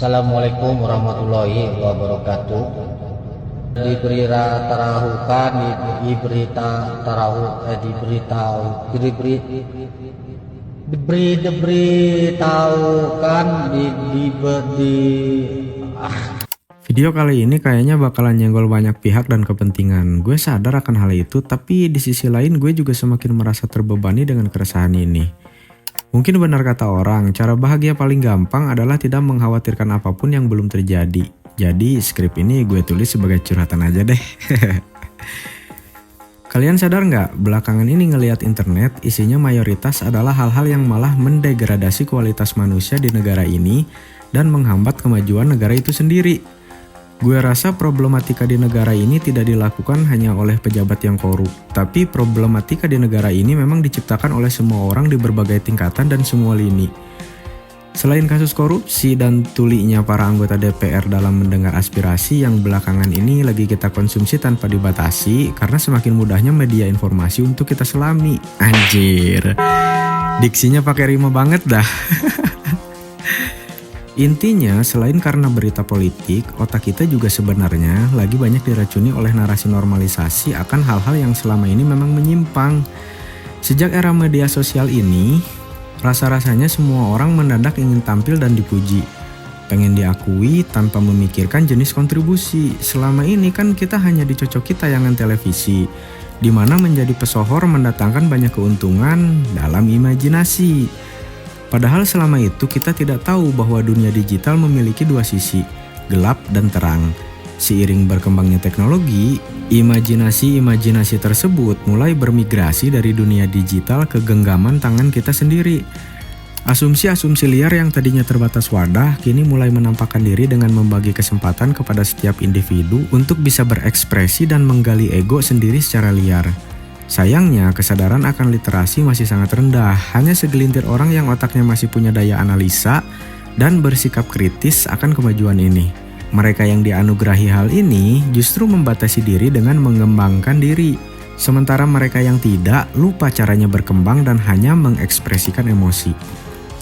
Assalamualaikum warahmatullahi wabarakatuh. Diberitahukan Video kali ini kayaknya bakalan nyenggol banyak pihak dan kepentingan. Gue sadar akan hal itu, tapi di sisi lain gue juga semakin merasa terbebani dengan keresahan ini. Mungkin benar kata orang, cara bahagia paling gampang adalah tidak mengkhawatirkan apapun yang belum terjadi. Jadi skrip ini gue tulis sebagai curhatan aja deh. Kalian sadar nggak, belakangan ini ngelihat internet isinya mayoritas adalah hal-hal yang malah mendegradasi kualitas manusia di negara ini dan menghambat kemajuan negara itu sendiri. Gue rasa problematika di negara ini tidak dilakukan hanya oleh pejabat yang korup, tapi problematika di negara ini memang diciptakan oleh semua orang di berbagai tingkatan dan semua lini. Selain kasus korupsi dan tulinya para anggota DPR dalam mendengar aspirasi yang belakangan ini lagi kita konsumsi tanpa dibatasi karena semakin mudahnya media informasi untuk kita selami. Anjir, diksinya pakai rima banget dah. Intinya, selain karena berita politik, otak kita juga sebenarnya lagi banyak diracuni oleh narasi normalisasi akan hal-hal yang selama ini memang menyimpang. Sejak era media sosial ini, rasa-rasanya semua orang mendadak ingin tampil dan dipuji. Pengen diakui tanpa memikirkan jenis kontribusi. Selama ini kan kita hanya dicocoki tayangan televisi, di mana menjadi pesohor mendatangkan banyak keuntungan dalam imajinasi. Padahal selama itu kita tidak tahu bahwa dunia digital memiliki dua sisi, gelap dan terang. Seiring berkembangnya teknologi, imajinasi-imajinasi tersebut mulai bermigrasi dari dunia digital ke genggaman tangan kita sendiri. Asumsi-asumsi liar yang tadinya terbatas wadah, kini mulai menampakkan diri dengan membagi kesempatan kepada setiap individu untuk bisa berekspresi dan menggali ego sendiri secara liar. Sayangnya, kesadaran akan literasi masih sangat rendah. Hanya segelintir orang yang otaknya masih punya daya analisa dan bersikap kritis akan kemajuan ini. Mereka yang dianugerahi hal ini justru membatasi diri dengan mengembangkan diri. Sementara mereka yang tidak, lupa caranya berkembang dan hanya mengekspresikan emosi.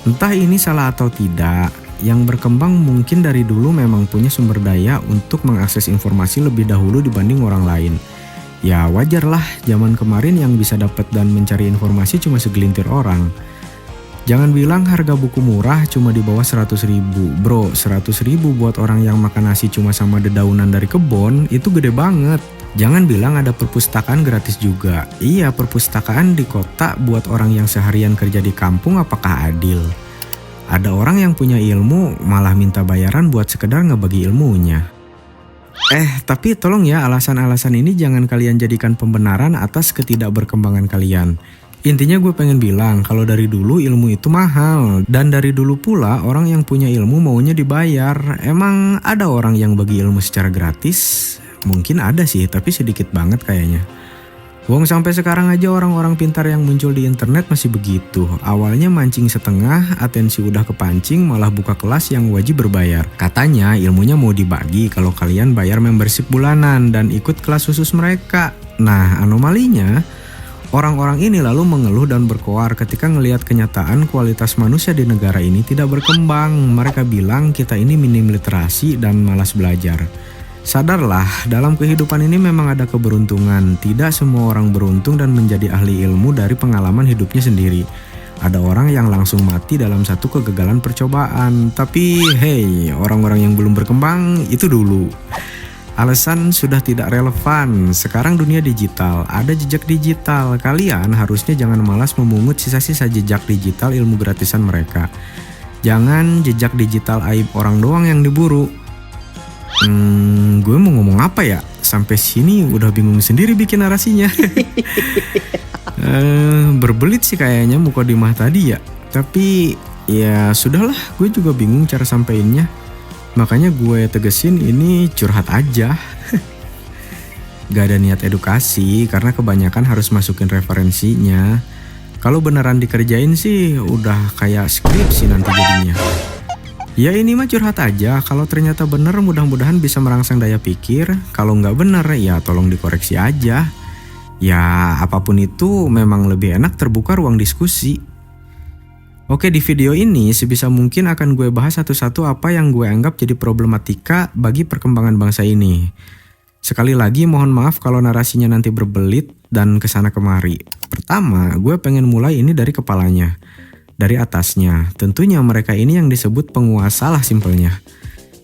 Entah ini salah atau tidak, yang berkembang mungkin dari dulu memang punya sumber daya untuk mengakses informasi lebih dahulu dibanding orang lain. Ya wajarlah, zaman kemarin yang bisa dapat dan mencari informasi cuma segelintir orang. Jangan bilang harga buku murah cuma di bawah 100.000. Bro, 100.000 buat orang yang makan nasi cuma sama dedaunan dari kebun, itu gede banget. Jangan bilang ada perpustakaan gratis juga. Iya, perpustakaan di kota buat orang yang seharian kerja di kampung, apakah adil? Ada orang yang punya ilmu malah minta bayaran buat sekedar ngebagi ilmunya. Tapi tolong ya, alasan-alasan ini jangan kalian jadikan pembenaran atas ketidakberkembangan kalian. Intinya gue pengen bilang kalau dari dulu ilmu itu mahal. Dan dari dulu pula orang yang punya ilmu maunya dibayar. Emang ada orang yang bagi ilmu secara gratis? Mungkin ada sih, tapi sedikit banget kayaknya. Wong sampai sekarang aja orang-orang pintar yang muncul di internet masih begitu. Awalnya mancing setengah, atensi udah kepancing, malah buka kelas yang wajib berbayar. Katanya ilmunya mau dibagi kalau kalian bayar membership bulanan dan ikut kelas khusus mereka. Nah, anomalinya, orang-orang ini lalu mengeluh dan berkoar ketika ngelihat kenyataan kualitas manusia di negara ini tidak berkembang. Mereka bilang kita ini minim literasi dan malas belajar. Sadarlah, dalam kehidupan ini memang ada keberuntungan. Tidak semua orang beruntung dan menjadi ahli ilmu dari pengalaman hidupnya sendiri. Ada orang yang langsung mati dalam satu kegagalan percobaan. Tapi hey, orang-orang yang belum berkembang itu dulu. Alasan sudah tidak relevan. Sekarang dunia digital, ada jejak digital. Kalian harusnya jangan malas memungut sisa-sisa jejak digital ilmu gratisan mereka. Jangan jejak digital aib orang doang yang diburu. Gue mau ngomong apa ya? Sampai sini udah bingung sendiri bikin narasinya. Berbelit sih kayaknya mukadimah tadi ya. Tapi ya sudahlah, gue juga bingung cara sampeinnya. Makanya gue tegesin ini curhat aja. Gak ada niat edukasi karena kebanyakan harus masukin referensinya. Kalau beneran dikerjain sih udah kayak skripsi nanti jadinya. Ya ini mah curhat aja, kalau ternyata bener mudah-mudahan bisa merangsang daya pikir, kalau nggak bener ya tolong dikoreksi aja. Ya apapun itu memang lebih enak terbuka ruang diskusi. Oke, di video ini sebisa mungkin akan gue bahas satu-satu apa yang gue anggap jadi problematika bagi perkembangan bangsa ini. Sekali lagi mohon maaf kalau narasinya nanti berbelit dan kesana kemari. Pertama, gue pengen mulai ini dari kepalanya. Dari atasnya, tentunya mereka ini yang disebut penguasa lah simpelnya.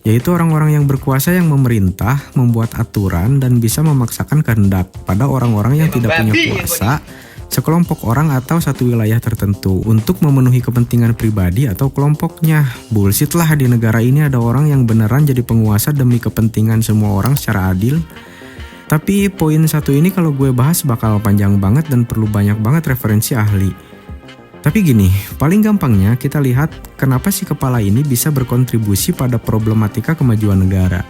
Yaitu orang-orang yang berkuasa yang memerintah, membuat aturan dan bisa memaksakan kehendak pada orang-orang yang tidak punya kuasa, sekelompok orang atau satu wilayah tertentu untuk memenuhi kepentingan pribadi atau kelompoknya. Bullshit lah, di negara ini ada orang yang beneran jadi penguasa demi kepentingan semua orang secara adil. Tapi poin satu ini kalau gue bahas bakal panjang banget dan perlu banyak banget referensi ahli. Tapi gini, paling gampangnya kita lihat kenapa si kepala ini bisa berkontribusi pada problematika kemajuan negara.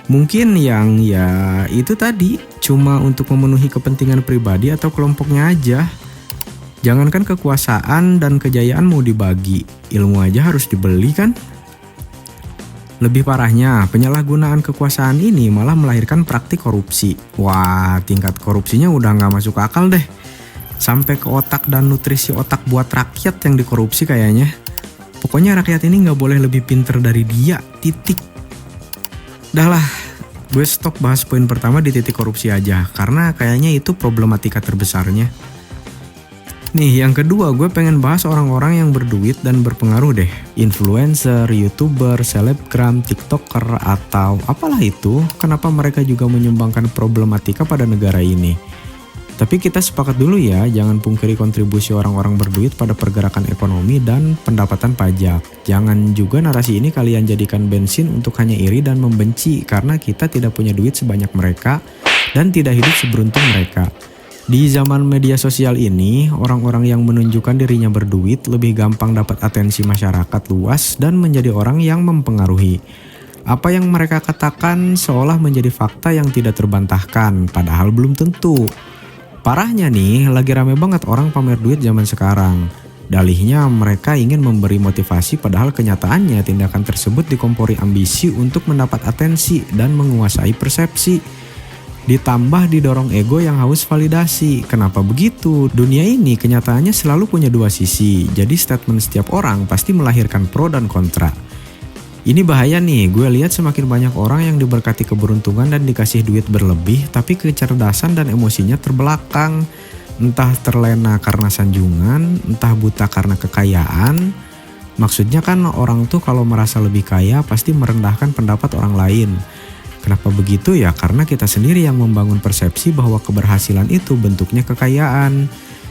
Mungkin yang ya itu tadi cuma untuk memenuhi kepentingan pribadi atau kelompoknya aja. Jangankan kekuasaan dan kejayaan mau dibagi, ilmu aja harus dibeli kan? Lebih parahnya, penyalahgunaan kekuasaan ini malah melahirkan praktik korupsi. Wah, tingkat korupsinya udah gak masuk akal deh. Sampai ke otak dan nutrisi otak buat rakyat yang dikorupsi kayaknya. Pokoknya rakyat ini gak boleh lebih pinter dari dia, titik. Dah lah, gue stop bahas poin pertama di titik korupsi aja, karena kayaknya itu problematika terbesarnya. Nih, yang kedua gue pengen bahas orang-orang yang berduit dan berpengaruh deh. Influencer, youtuber, selebgram, tiktoker, atau apalah itu. Kenapa mereka juga menyumbangkan problematika pada negara ini. Tapi kita sepakat dulu ya, jangan pungkiri kontribusi orang-orang berduit pada pergerakan ekonomi dan pendapatan pajak. Jangan juga narasi ini kalian jadikan bensin untuk hanya iri dan membenci karena kita tidak punya duit sebanyak mereka dan tidak hidup seberuntung mereka. Di zaman media sosial ini, orang-orang yang menunjukkan dirinya berduit lebih gampang dapat atensi masyarakat luas dan menjadi orang yang mempengaruhi. Apa yang mereka katakan seolah menjadi fakta yang tidak terbantahkan, padahal belum tentu. Parahnya nih, lagi rame banget orang pamer duit zaman sekarang. Dalihnya mereka ingin memberi motivasi padahal kenyataannya tindakan tersebut dikompori ambisi untuk mendapat atensi dan menguasai persepsi. Ditambah didorong ego yang haus validasi. Kenapa begitu? Dunia ini kenyataannya selalu punya dua sisi. Jadi statement setiap orang pasti melahirkan pro dan kontra. Ini bahaya nih, gue lihat semakin banyak orang yang diberkati keberuntungan dan dikasih duit berlebih, tapi kecerdasan dan emosinya terbelakang. Entah terlena karena sanjungan, entah buta karena kekayaan. Maksudnya kan orang tuh kalau merasa lebih kaya pasti merendahkan pendapat orang lain. Kenapa begitu ya? Karena kita sendiri yang membangun persepsi bahwa keberhasilan itu bentuknya kekayaan.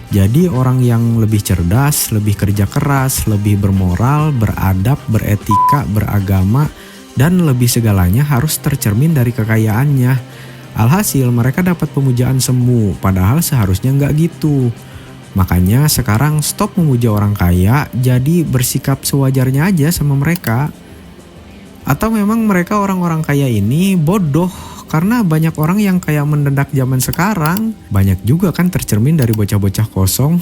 Jadi orang yang lebih cerdas, lebih kerja keras, lebih bermoral, beradab, beretika, beragama, dan lebih segalanya harus tercermin dari kekayaannya. Alhasil mereka dapat pemujaan semu, padahal seharusnya nggak gitu. Makanya sekarang stop memuja orang kaya, jadi bersikap sewajarnya aja sama mereka. Atau memang mereka orang-orang kaya ini bodoh? Karena banyak orang yang kayak mendadak zaman sekarang. Banyak juga kan tercermin dari bocah-bocah kosong.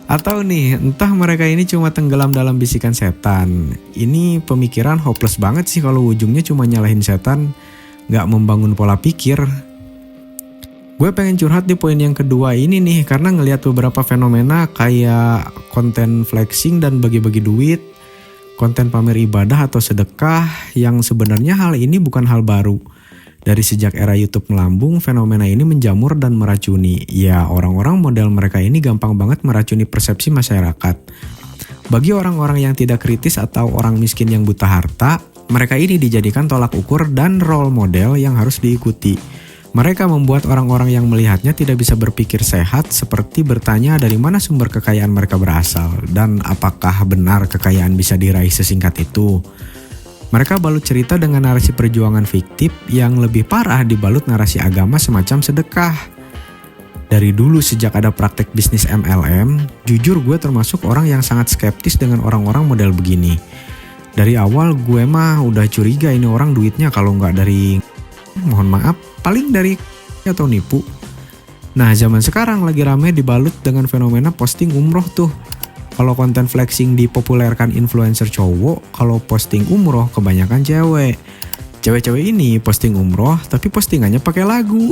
Atau nih, entah mereka ini cuma tenggelam dalam bisikan setan. Ini pemikiran hopeless banget sih kalau ujungnya cuma nyalahin setan, gak membangun pola pikir. Gue pengen curhat di poin yang kedua ini nih, karena ngelihat beberapa fenomena kayak konten flexing dan bagi-bagi duit, konten pamer ibadah atau sedekah, yang sebenarnya hal ini bukan hal baru. Dari sejak era YouTube melambung, fenomena ini menjamur dan meracuni. Ya, orang-orang model mereka ini gampang banget meracuni persepsi masyarakat. Bagi orang-orang yang tidak kritis atau orang miskin yang buta harta, mereka ini dijadikan tolak ukur dan role model yang harus diikuti. Mereka membuat orang-orang yang melihatnya tidak bisa berpikir sehat, seperti bertanya dari mana sumber kekayaan mereka berasal dan apakah benar kekayaan bisa diraih sesingkat itu. Mereka balut cerita dengan narasi perjuangan fiktif yang lebih parah dibalut narasi agama semacam sedekah. Dari dulu sejak ada praktek bisnis MLM, jujur gue termasuk orang yang sangat skeptis dengan orang-orang model begini. Dari awal gue mah udah curiga ini orang duitnya kalau nggak dari, mohon maaf, paling dari atau nipu. Nah, zaman sekarang lagi rame dibalut dengan fenomena posting umroh tuh. Kalau konten flexing dipopulerkan influencer cowok, kalau posting umroh kebanyakan cewek. Cewek-cewek ini posting umroh tapi postingannya pakai lagu.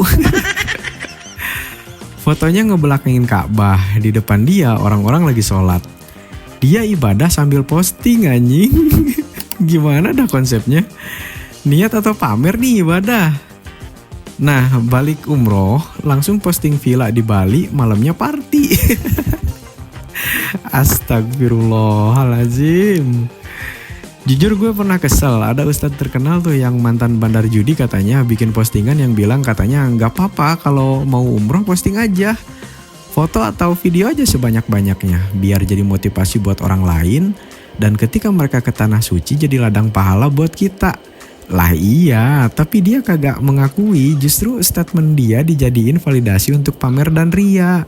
Fotonya ngebelakangin Ka'bah, di depan dia orang-orang lagi sholat. Dia ibadah sambil posting anjing. Gimana dah konsepnya? Niat atau pamer nih ibadah? Nah, balik umroh, langsung posting villa di Bali, malamnya party. Astagfirullahaladzim. Jujur gue pernah kesel, ada ustadz terkenal tuh yang mantan bandar judi katanya bikin postingan yang bilang katanya nggak apa-apa kalau mau umroh posting aja. Foto atau video aja sebanyak-banyaknya, biar jadi motivasi buat orang lain. Dan ketika mereka ke tanah suci jadi ladang pahala buat kita. Lah iya, tapi dia kagak mengakui justru statement dia dijadiin validasi untuk pamer dan ria.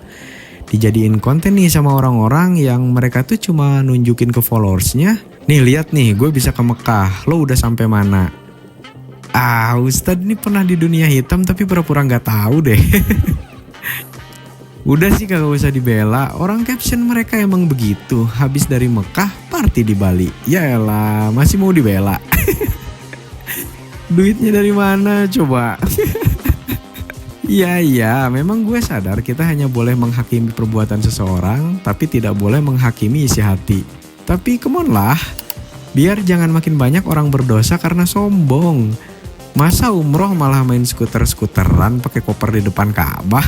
Dijadiin konten nih sama orang-orang yang mereka tuh cuma nunjukin ke followersnya. Nih lihat nih, gue bisa ke Mekah, lo udah sampai mana? Ah, Ustadz ini pernah di dunia hitam tapi pura-pura nggak tahu deh. Udah sih kagak usah dibela, orang caption mereka emang begitu. Habis dari Mekah, party di Bali. Yaelah, masih mau dibela. Duitnya dari mana coba? Iya, memang gue sadar kita hanya boleh menghakimi perbuatan seseorang, tapi tidak boleh menghakimi isi hati. Tapi come on lah, biar jangan makin banyak orang berdosa karena sombong. Masa umroh malah main skuter-skuteran pakai koper di depan Ka'bah?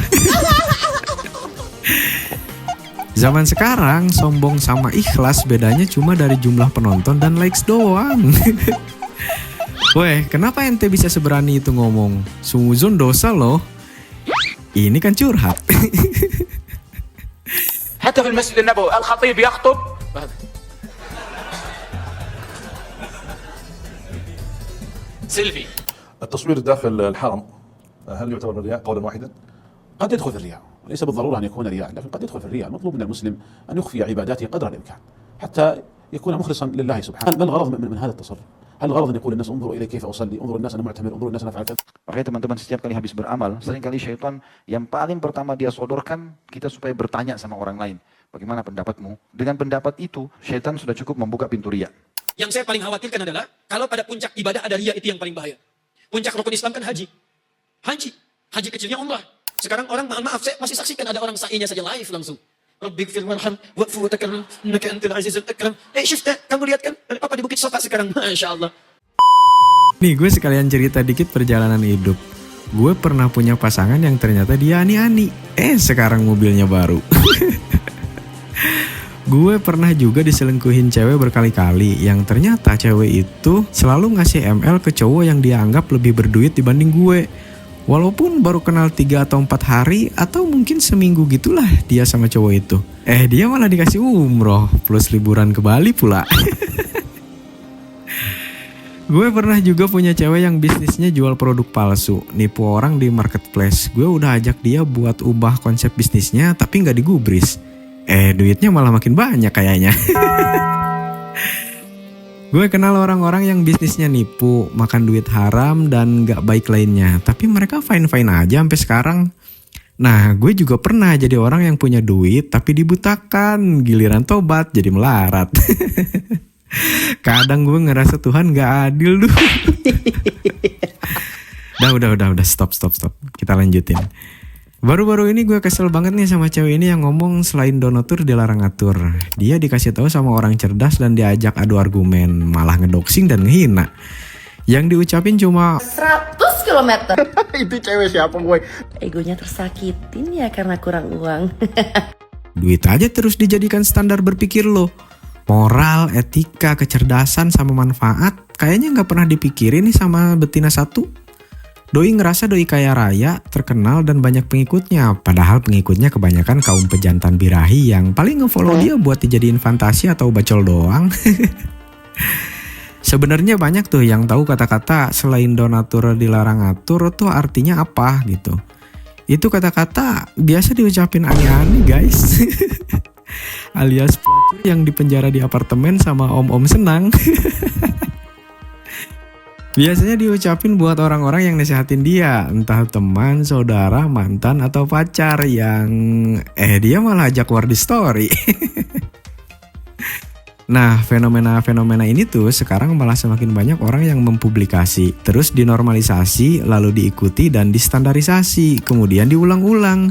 Zaman sekarang sombong sama ikhlas bedanya cuma dari jumlah penonton dan likes doang. Weh, kenapa ente bisa seberani itu ngomong? Suzon dosa loh. Ini kan curhat. حتى في المسجد النبوي الخطيب يخطب سيلفي. التصوير داخل الحرم هل يعتبر رياء قولا واحدا؟ قد يدخل في الرياء، ليس بالضرورة أن يكون رياء، لكن قد يدخل في الرياء. المطلوب من المسلم أن يخفي عباداته قدر الإمكان حتى يكون مخلصا لله سبحانه. ما الغرض من هذا التصرف؟ هل الغرض أن يقول الناس انظروا إلي كيف أصلي، انظروا الناس أنا معتمر، انظروا الناس أنا فعل كذا؟ Makanya teman-teman setiap kali habis beramal, seringkali syaitan yang paling pertama dia sodorkan kita supaya bertanya sama orang lain. Bagaimana pendapatmu? Dengan pendapat itu, syaitan sudah cukup membuka pintu riya. Yang saya paling khawatirkan adalah kalau pada puncak ibadah ada riya, itu yang paling bahaya. Puncak rukun Islam kan haji. Haji kecilnya umrah. Sekarang orang maaf saya masih saksikan ada orang sa'inya saja live langsung. Rabbighfir warham wa'fu wa takarram innaka antal azizul akram. Syifta, kamu lihat kan? Apa di Bukit Sofa sekarang? Masya Allah. Nih gue sekalian cerita dikit perjalanan hidup. Gue pernah punya pasangan yang ternyata dia ani-ani. Sekarang mobilnya baru. Gue pernah juga diselingkuhin cewek berkali-kali. Yang ternyata cewek itu selalu ngasih ML ke cowok yang dia anggap lebih berduit dibanding gue. Walaupun baru kenal 3 atau 4 hari atau mungkin seminggu gitulah dia sama cowok itu. Dia malah dikasih umroh plus liburan ke Bali pula. Gue pernah juga punya cewek yang bisnisnya jual produk palsu, nipu orang di marketplace. Gue udah ajak dia buat ubah konsep bisnisnya tapi gak digubris. Duitnya malah makin banyak kayaknya. Gue kenal orang-orang yang bisnisnya nipu, makan duit haram dan gak baik lainnya. Tapi mereka fine-fine aja sampai sekarang. Nah, gue juga pernah jadi orang yang punya duit tapi dibutakan. Giliran tobat jadi melarat. Kadang gue ngerasa Tuhan gak adil dulu. Udah, stop. Kita lanjutin. Baru-baru ini gue kesel banget nih sama cewek ini yang ngomong selain donatur dilarang ngatur. Dia dikasih tahu sama orang cerdas dan diajak adu argumen, malah ngedoxing dan ngehina. Yang diucapin cuma 100 km. Itu cewek siapa gue? Egonya tersakitin ya karena kurang uang. duit aja terus dijadikan standar berpikir lo. Moral, etika, kecerdasan sama manfaat kayaknya gak pernah dipikirin nih sama betina satu. Doi ngerasa doi kaya raya, terkenal dan banyak pengikutnya. Padahal pengikutnya kebanyakan kaum pejantan birahi yang paling ngefollow dia buat dijadiin fantasi atau bacol doang. Sebenarnya banyak tuh yang tahu kata-kata selain donatur dilarang atur tuh artinya apa gitu. Itu kata-kata biasa diucapin aneh-aneh guys. Alias pelacur yang dipenjara di apartemen sama om-om senang. Biasanya diucapin buat orang-orang yang nasehatin dia, entah teman, saudara, mantan, atau pacar yang dia malah ajak war di story. Nah, fenomena-fenomena ini tuh sekarang malah semakin banyak orang yang mempublikasi, terus dinormalisasi, lalu diikuti dan distandarisasi, kemudian diulang-ulang.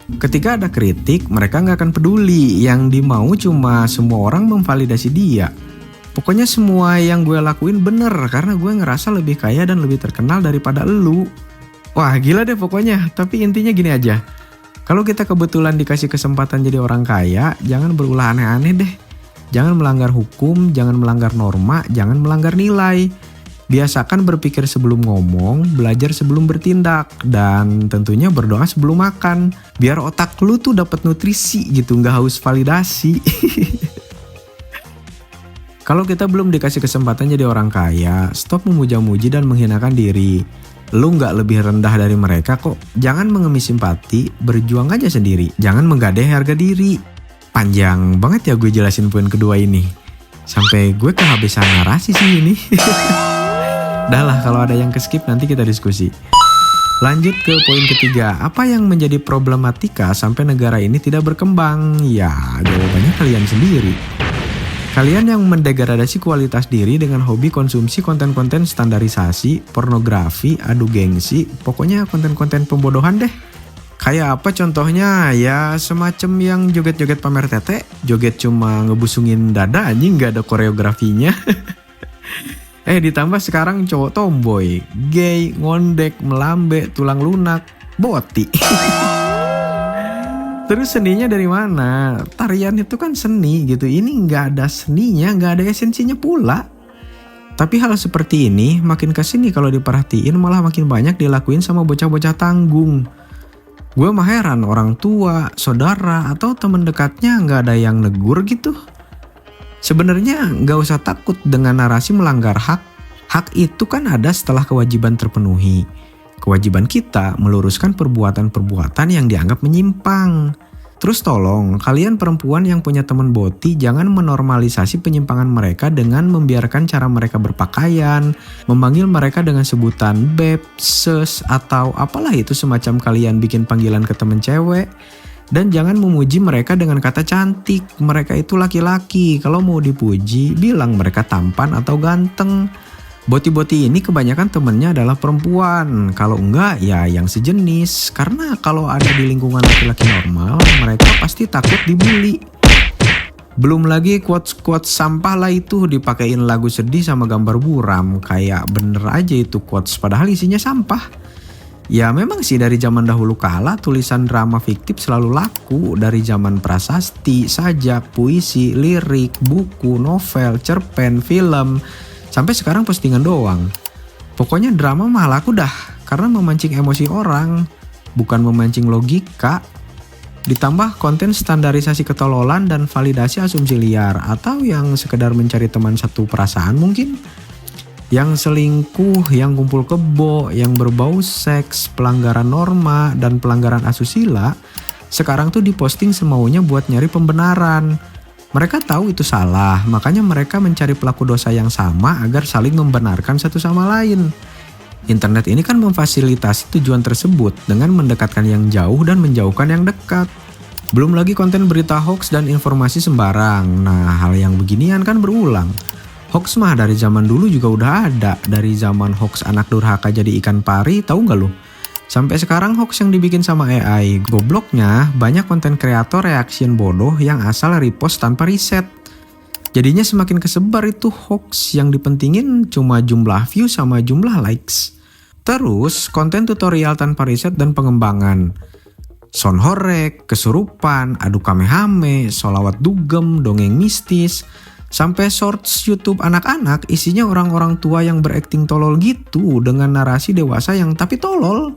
Ketika ada kritik, mereka nggak akan peduli. Yang dimau cuma semua orang memvalidasi dia. Pokoknya semua yang gue lakuin bener karena gue ngerasa lebih kaya dan lebih terkenal daripada elu. Wah gila deh pokoknya, tapi intinya gini aja. Kalau kita kebetulan dikasih kesempatan jadi orang kaya, jangan berulah aneh-aneh deh. Jangan melanggar hukum, jangan melanggar norma, jangan melanggar nilai. Biasakan berpikir sebelum ngomong, belajar sebelum bertindak, dan tentunya berdoa sebelum makan. Biar otak lu tuh dapat nutrisi gitu, nggak haus validasi. Kalau kita belum dikasih kesempatan jadi orang kaya, stop memuja-muji dan menghinakan diri. Lu nggak lebih rendah dari mereka kok. Jangan mengemis simpati, berjuang aja sendiri. Jangan menggadai harga diri. Panjang banget ya gue jelasin poin kedua ini. Sampai gue kehabisan narasi sih ini. Dah lah, kalau ada yang keskip nanti kita diskusi. Lanjut ke poin ketiga. Apa yang menjadi problematika sampai negara ini tidak berkembang? Ya, jawabannya kalian sendiri. Kalian yang mendegradasi kualitas diri dengan hobi konsumsi konten-konten standarisasi, pornografi, adu gengsi, pokoknya konten-konten pembodohan deh. Kayak apa contohnya? Ya semacam yang joget-joget pamer tete, joget cuma ngebusungin dada anjing gak ada koreografinya. Ditambah sekarang cowok tomboy, gay, ngondek, melambe, tulang lunak, boti. Terus seninya dari mana? Tarian itu kan seni gitu. Ini nggak ada seninya, nggak ada esensinya pula. Tapi hal seperti ini makin kesini kalau diperhatiin malah makin banyak dilakuin sama bocah-bocah tanggung. Gue mah heran orang tua, saudara, atau temen dekatnya nggak ada yang negur gitu. Sebenarnya nggak usah takut dengan narasi melanggar hak. Hak itu kan ada setelah kewajiban terpenuhi. Kewajiban kita meluruskan perbuatan-perbuatan yang dianggap menyimpang. Terus tolong, kalian perempuan yang punya teman boti jangan menormalisasi penyimpangan mereka dengan membiarkan cara mereka berpakaian, memanggil mereka dengan sebutan beb, ses, atau apalah itu semacam kalian bikin panggilan ke temen cewek. Dan jangan memuji mereka dengan kata cantik, mereka itu laki-laki. Kalau mau dipuji, bilang mereka tampan atau ganteng. Boti-boti ini kebanyakan temennya adalah perempuan. Kalau enggak ya yang sejenis. Karena kalau ada di lingkungan laki-laki normal, mereka pasti takut dibully. Belum lagi quotes-quotes sampah lah itu dipakein lagu sedih sama gambar buram. Kayak bener aja itu quotes padahal isinya sampah. Ya memang sih dari zaman dahulu kala tulisan drama fiktif selalu laku. Dari zaman prasasti, sajak, puisi, lirik, buku, novel, cerpen, film. Sampai sekarang postingan doang. Pokoknya drama mah laku dah. Karena memancing emosi orang. Bukan memancing logika. Ditambah konten standarisasi ketololan dan validasi asumsi liar. Atau yang sekedar mencari teman satu perasaan mungkin. Yang selingkuh, yang kumpul kebo, yang berbau seks, pelanggaran norma, dan pelanggaran asusila. Sekarang tuh diposting semaunya buat nyari pembenaran. Mereka tahu itu salah, makanya mereka mencari pelaku dosa yang sama agar saling membenarkan satu sama lain. Internet ini kan memfasilitasi tujuan tersebut dengan mendekatkan yang jauh dan menjauhkan yang dekat. Belum lagi konten berita hoax dan informasi sembarang. Nah, hal yang beginian kan berulang. Hoax mah dari zaman dulu juga udah ada. Dari zaman hoax anak durhaka jadi ikan pari, tahu nggak lu? Sampai sekarang hoax yang dibikin sama AI. Gobloknya banyak konten kreator reaction bodoh yang asal repost tanpa riset. Jadinya semakin kesebar itu hoax, yang dipentingin cuma jumlah view sama jumlah likes. Terus konten tutorial tanpa riset dan pengembangan. Son horek, kesurupan, adu kamehame, solawat dugem, dongeng mistis. Sampai shorts YouTube anak-anak isinya orang-orang tua yang berakting tolol gitu dengan narasi dewasa yang tapi tolol.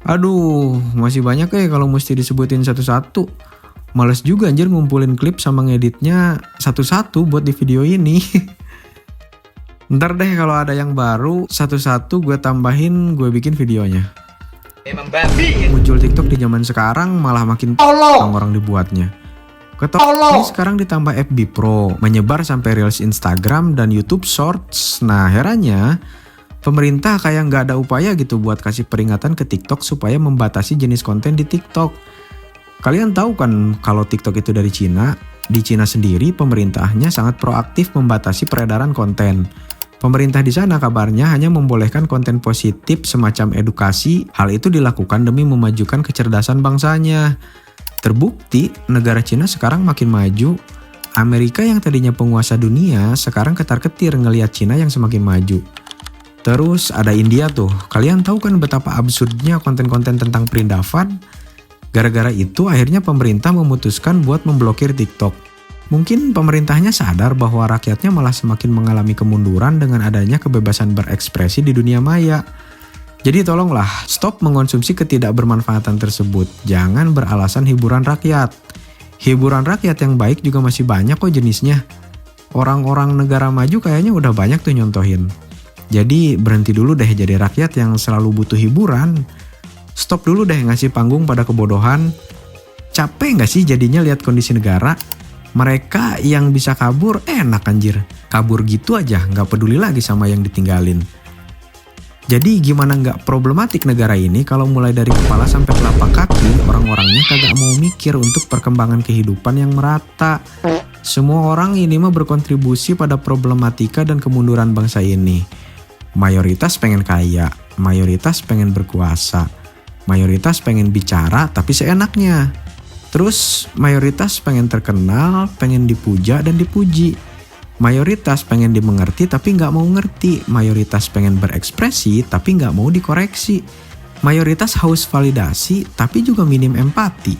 Aduh, masih banyak kalau mesti disebutin satu-satu. Males juga anjir ngumpulin klip sama ngeditnya satu-satu buat di video ini. Ntar deh kalau ada yang baru, satu-satu gue tambahin, gue bikin videonya. Emang babi. Muncul TikTok di zaman sekarang malah makin orang dibuatnya. Ini sekarang ditambah FB Pro, menyebar sampai Reels Instagram dan YouTube Shorts. Nah herannya, pemerintah kayak nggak ada upaya gitu buat kasih peringatan ke TikTok supaya membatasi jenis konten di TikTok. Kalian tahu kan kalau TikTok itu dari Cina. Di Cina sendiri pemerintahnya sangat proaktif membatasi peredaran konten. Pemerintah di sana kabarnya hanya membolehkan konten positif semacam edukasi. Hal itu dilakukan demi memajukan kecerdasan bangsanya. Terbukti, negara Cina sekarang makin maju. Amerika yang tadinya penguasa dunia sekarang ketar-ketir ngelihat Cina yang semakin maju. Terus ada India tuh, kalian tahu kan betapa absurdnya konten-konten tentang perindavan? Gara-gara itu akhirnya pemerintah memutuskan buat memblokir TikTok. Mungkin pemerintahnya sadar bahwa rakyatnya malah semakin mengalami kemunduran dengan adanya kebebasan berekspresi di dunia maya. Jadi tolonglah stop mengonsumsi ketidakbermanfaatan tersebut, jangan beralasan hiburan rakyat. Hiburan rakyat yang baik juga masih banyak kok jenisnya. Orang-orang negara maju kayaknya udah banyak tuh nyontohin. Jadi berhenti dulu deh jadi rakyat yang selalu butuh hiburan. Stop dulu deh ngasih panggung pada kebodohan. Capek gak sih jadinya lihat kondisi negara? Mereka yang bisa kabur enak anjir. Kabur gitu aja gak peduli lagi sama yang ditinggalin. Jadi gimana gak problematik negara ini kalau mulai dari kepala sampai telapak kaki orang-orangnya kagak mau mikir untuk perkembangan kehidupan yang merata. Semua orang ini mah berkontribusi pada problematika dan kemunduran bangsa ini. Mayoritas pengen kaya, mayoritas pengen berkuasa, mayoritas pengen bicara tapi seenaknya. Terus mayoritas pengen terkenal, pengen dipuja dan dipuji. Mayoritas pengen dimengerti tapi nggak mau ngerti. Mayoritas pengen berekspresi tapi nggak mau dikoreksi. Mayoritas haus validasi tapi juga minim empati.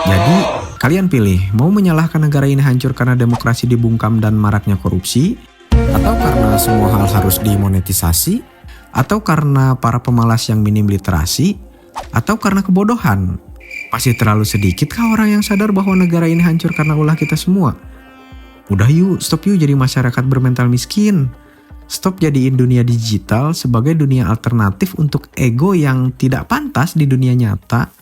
Jadi kalian pilih, mau menyalahkan negara ini hancur karena demokrasi dibungkam dan maraknya korupsi? Atau karena semua hal harus dimonetisasi? Atau karena para pemalas yang minim literasi? Atau karena kebodohan? Masih terlalu sedikitkah orang yang sadar bahwa negara ini hancur karena ulah kita semua? Udah yuk, stop yuk jadi masyarakat bermental miskin. Stop jadiin dunia digital sebagai dunia alternatif untuk ego yang tidak pantas di dunia nyata.